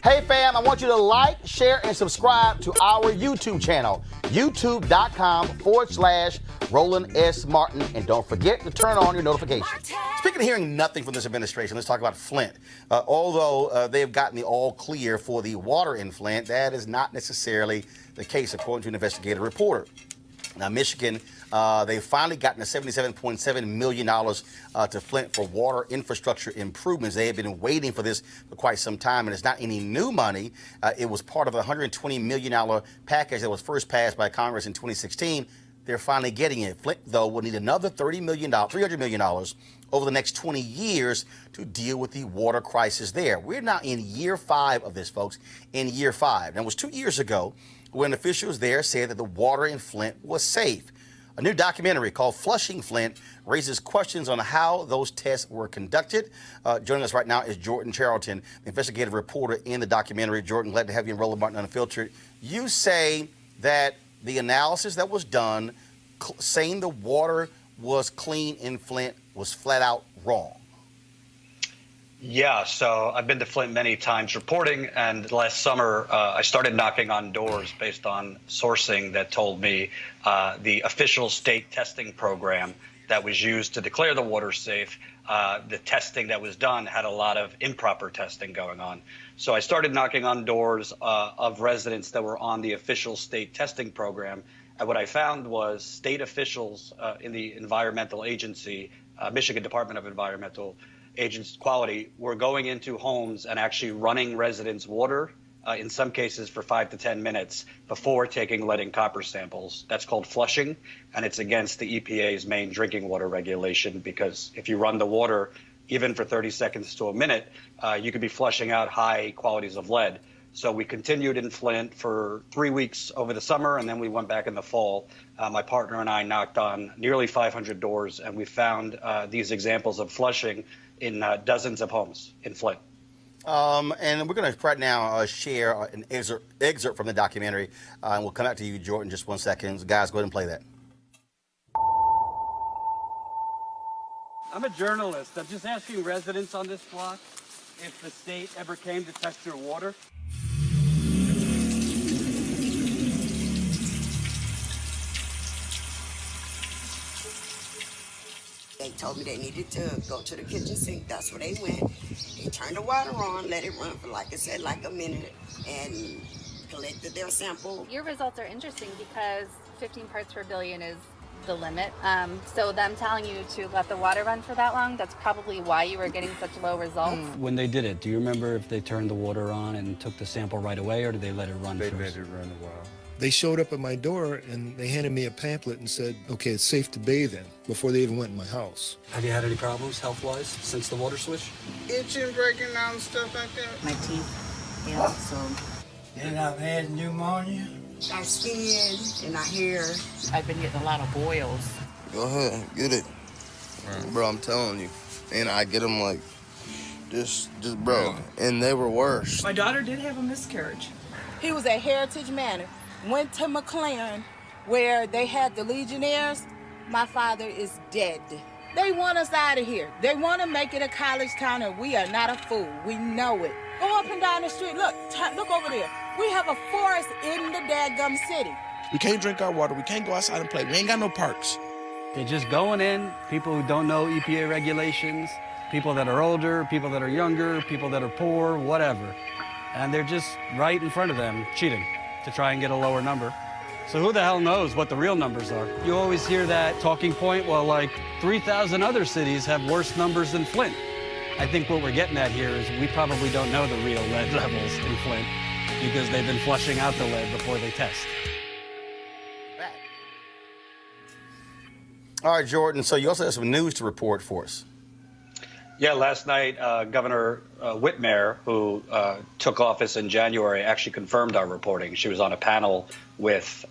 Hey fam, I want you to like, share, and subscribe to our YouTube channel, youtube.com/Roland S. Martin. And don't forget to turn on your notifications. Speaking of hearing nothing from this administration, let's talk about Flint. Although they have gotten the all clear for the water in Flint, that is not necessarily the case, according to an investigative reporter. Now, Michigan, they've finally gotten a $77.7 million to Flint for water infrastructure improvements. They have been waiting for this for quite some time, and it's not any new money. It was part of a $120 million package that was first passed by Congress in 2016. They're finally getting it. Flint, though, will need another $300 million over the next 20 years to deal with the water crisis there. We're now in year 5 of this, folks, in year 5. Now, it was 2 years ago when officials there said that the water in Flint was safe. A new documentary called Flushing Flint raises questions on how those tests were conducted. Joining us right now is Jordan Chariton, the investigative reporter in the documentary. Jordan, glad to have you in Roland Martin Unfiltered. You say that the analysis that was done saying the water was clean in Flint was flat out wrong. Yeah, so I've been to Flint many times reporting, and last summer I started knocking on doors based on sourcing that told me the official state testing program that was used to declare the water safe, the testing that was done had a lot of improper testing going on. So I started knocking on doors of residents that were on the official state testing program, and what I found was state officials in the environmental agency, Michigan Department of Environmental Quality, were going into homes and actually running residents' water, in some cases for 5 to 10 minutes before taking lead and copper samples. That's called flushing, and it's against the EPA's main drinking water regulation, because if you run the water even for 30 seconds to a minute, you could be flushing out high qualities of lead. So we continued in Flint for 3 weeks over the summer, and then we went back in the fall. My partner and I knocked on nearly 500 doors, and we found these examples of flushing in dozens of homes in Flint. And we're going to right now share an excerpt from the documentary, and we'll come back to you, Jordan, in just 1 second. Guys, go ahead and play that. I'm a journalist. I'm just asking residents on this block if the state ever came to test your water. They told me they needed to go to the kitchen sink. That's where they went. They turned the water on, let it run for, like I said, like a minute, and collected their sample. Your results are interesting because 15 parts per billion is the limit. So them telling you to let the water run for that long, that's probably why you were getting such low results. When they did it, do you remember if they turned the water on and took the sample right away, or did they let it run first? They let it run a while. They showed up at my door and they handed me a pamphlet and said, okay, it's safe to bathe in, before they even went in my house. Have you had any problems health-wise since the water switch? Itching, breaking down, and stuff like that. My teeth, yeah, so. And I've had pneumonia. Our skin and our hair. I've been getting a lot of boils. Go ahead, get it. Bro, I'm telling you. And I get them like, just bro. And they were worse. My daughter did have a miscarriage. He was at Heritage Manor, went to McLaren, where they had the Legionnaires. My father is dead. They want us out of here. They want to make it a college town, and we are not a fool. We know it. Go up and down the street. Look over there. We have a forest in the dadgum city. We can't drink our water. We can't go outside and play. We ain't got no parks. They're just going in, people who don't know EPA regulations, people that are older, people that are younger, people that are poor, whatever. And they're just right in front of them cheating to try and get a lower number. So who the hell knows what the real numbers are? You always hear that talking point, well, like 3,000 other cities have worse numbers than Flint. I think what we're getting at here is we probably don't know the real lead levels in Flint because they've been flushing out the lead before they test. All right, Jordan, so you also have some news to report for us. Yeah, last night, Governor Whitmer, who took office in January, actually confirmed our reporting. She was on a panel with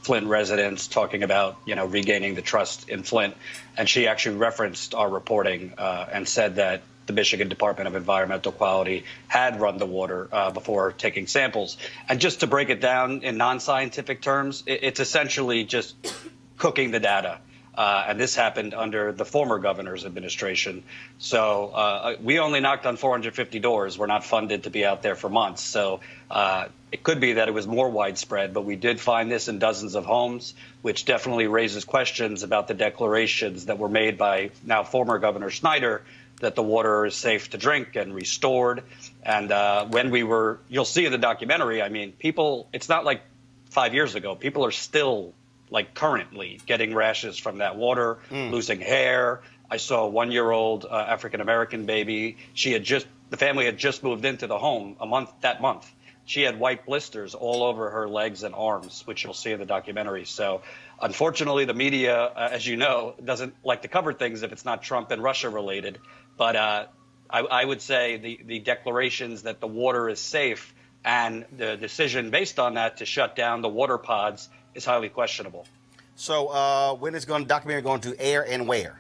Flint residents talking about, regaining the trust in Flint. And she actually referenced our reporting and said that the Michigan Department of Environmental Quality had run the water before taking samples. And just to break it down in non-scientific terms, it's essentially just cooking the data. And this happened under the former governor's administration. So we only knocked on 450 doors. We're not funded to be out there for months. So it could be that it was more widespread, but we did find this in dozens of homes, which definitely raises questions about the declarations that were made by now former Governor Snyder that the water is safe to drink and restored. And you'll see in the documentary, I mean, people, it's not like 5 years ago. People are still like currently getting rashes from that water, losing hair. I saw a 1-year-old African-American baby. The family had just moved into the home that month. She had white blisters all over her legs and arms, which you'll see in the documentary. So unfortunately, the media, as you know, doesn't like to cover things if it's not Trump and Russia related. But I would say the declarations that the water is safe and the decision based on that to shut down the water pods is highly questionable. So when is the documentary going to air and where?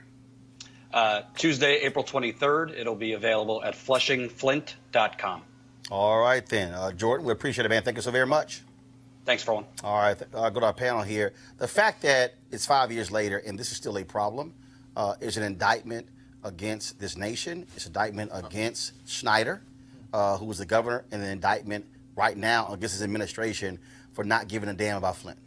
Tuesday, April 23rd. It'll be available at FlushingFlint.com. All right, then. Jordan, we appreciate it, man. Thank you so very much. Thanks, Roland. All right, go to our panel here. The fact that it's 5 years later and this is still a problem is an indictment against this nation. It's an indictment against Snyder, who was the governor, and an indictment right now against his administration for not giving a damn about Flint.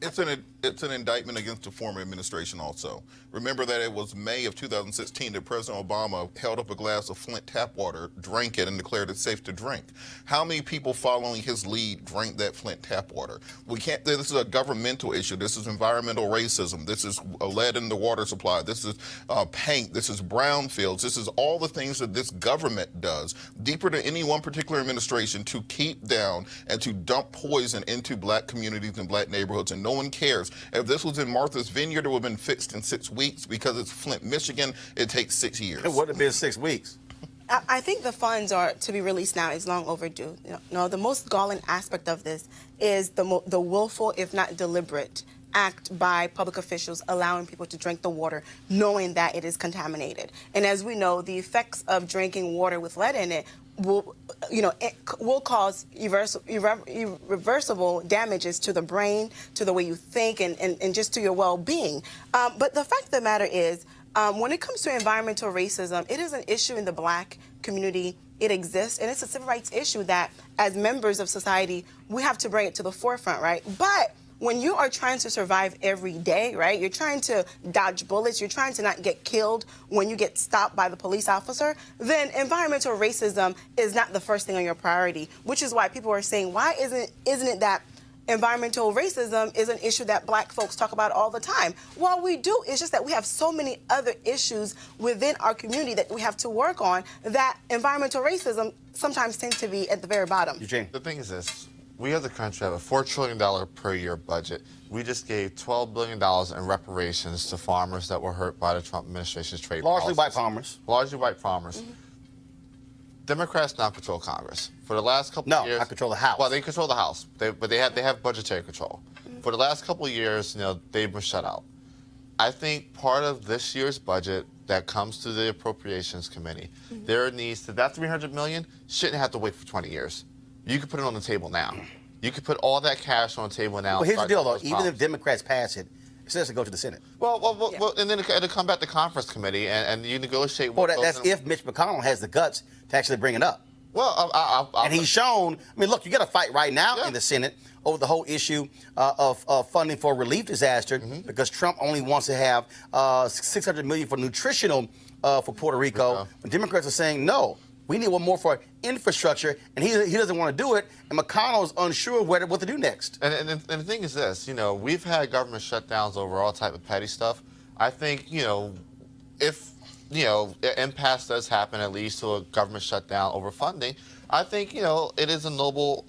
It's an indictment against the former administration also. Remember that it was May of 2016 that President Obama held up a glass of Flint tap water, drank it, and declared it safe to drink. How many people following his lead drank that Flint tap water? This is a governmental issue. This is environmental racism. This is lead in the water supply. This is paint. This is brownfields. This is all the things that this government does, deeper than any one particular administration, to keep down and to dump poison into black communities and black neighborhoods, and no one cares. If this was in Martha's Vineyard, it would have been fixed in 6 weeks. Because it's Flint, Michigan, it takes 6 years. It would have been 6 weeks. I think the funds are to be released now is long overdue. The most galling aspect of this is the willful, if not deliberate, act by public officials allowing people to drink the water knowing that it is contaminated. And as we know, the effects of drinking water with lead in it will cause irreversible damages to the brain, to the way you think, and just to your well-being. But the fact of the matter is, when it comes to environmental racism, it is an issue in the black community. It exists, and it's a civil rights issue that, as members of society, we have to bring it to the forefront, right? But when you are trying to survive every day, right, you're trying to dodge bullets, you're trying to not get killed when you get stopped by the police officer, then environmental racism is not the first thing on your priority, which is why people are saying, why isn't it that environmental racism is an issue that black folks talk about all the time? Well, we do. It's just that we have so many other issues within our community that we have to work on that environmental racism sometimes tends to be at the very bottom. Eugene. The thing is this. We as a country have a $4 trillion per year budget. We just gave $12 billion in reparations to farmers that were hurt by the Trump administration's trade policies. Largely white farmers. Largely white farmers. Mm-hmm. Democrats now control Congress. For the last couple of years... No, I control the House. Well, they control the House, but they have budgetary control. Mm-hmm. For the last couple of years, they've been shut out. I think part of this year's budget that comes to the Appropriations Committee, there needs to... That $300 million shouldn't have to wait for 20 years. You could put it on the table now. You could put all that cash on the table now. Well, here's the deal, though. Even if Democrats pass it, it still has to go to the Senate. Well, and then it'll come back to conference committee, and you negotiate. Well, that's if Mitch McConnell has the guts to actually bring it up. Well, and he's shown. I mean, look, you got to fight right now in the Senate over the whole issue of funding for relief disaster because Trump only wants to have $600 million for nutritional for Puerto Rico. But Democrats are saying no. We need one more for infrastructure, and he doesn't want to do it, and McConnell's unsure what to do next. And the thing is this, we've had government shutdowns over all type of petty stuff. I think, if, an impasse does happen, at least to a government shutdown over funding, I think, it is a noble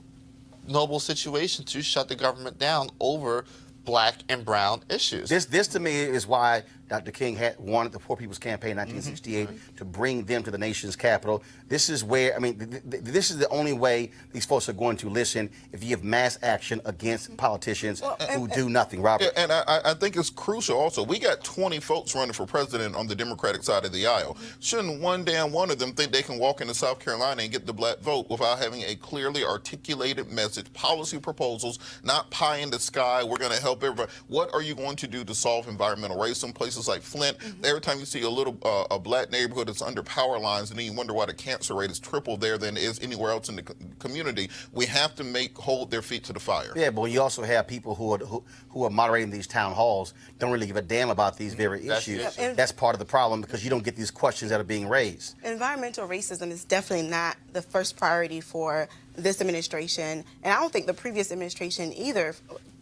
situation to shut the government down over black and brown issues. This to me is why Dr. King had wanted the Poor People's Campaign in 1968 to bring them to the nation's capital. This is where, I mean, this is the only way these folks are going to listen if you have mass action against politicians who do nothing, Robert. And I think it's crucial also. We got 20 folks running for president on the Democratic side of the aisle. Shouldn't one damn one of them think they can walk into South Carolina and get the black vote without having a clearly articulated message, policy proposals, not pie in the sky, we're going to help everybody. What are you going to do to solve environmental racism? Places like Flint, every time you see a black neighborhood that's under power lines, and then you wonder why the cancer rate is triple there than it is anywhere else in the community, we have to hold their feet to the fire. Yeah, but you also have people who are moderating these town halls don't really give a damn about these very issues. That's part of the problem, because you don't get these questions that are being raised. Environmental racism is definitely not the first priority for this administration, and I don't think the previous administration either,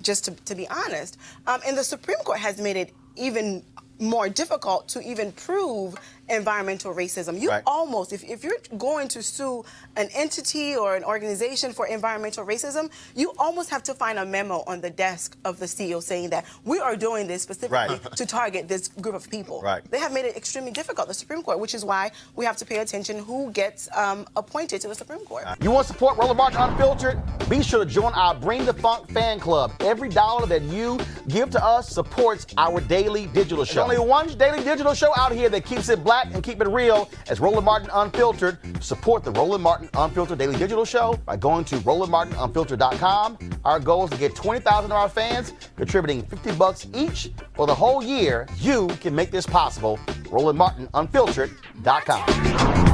just to be honest. And the Supreme Court has made it even more difficult to even prove environmental racism. You almost, if you're going to sue an entity or an organization for environmental racism, you almost have to find a memo on the desk of the CEO saying that we are doing this specifically to target this group of people. They have made it extremely difficult, the Supreme Court, which is why we have to pay attention who gets appointed to the Supreme Court. You want to support Roland Martin Unfiltered? Be sure to join our Bring the Funk fan club. Every dollar that you give to us supports our daily digital show. There's only one daily digital show out here that keeps it black and keep it real as Roland Martin Unfiltered. Support the Roland Martin Unfiltered Daily Digital Show by going to RolandMartinUnfiltered.com. Our goal is to get 20,000 of our fans contributing $50 each for the whole year. You can make this possible. RolandMartinUnfiltered.com.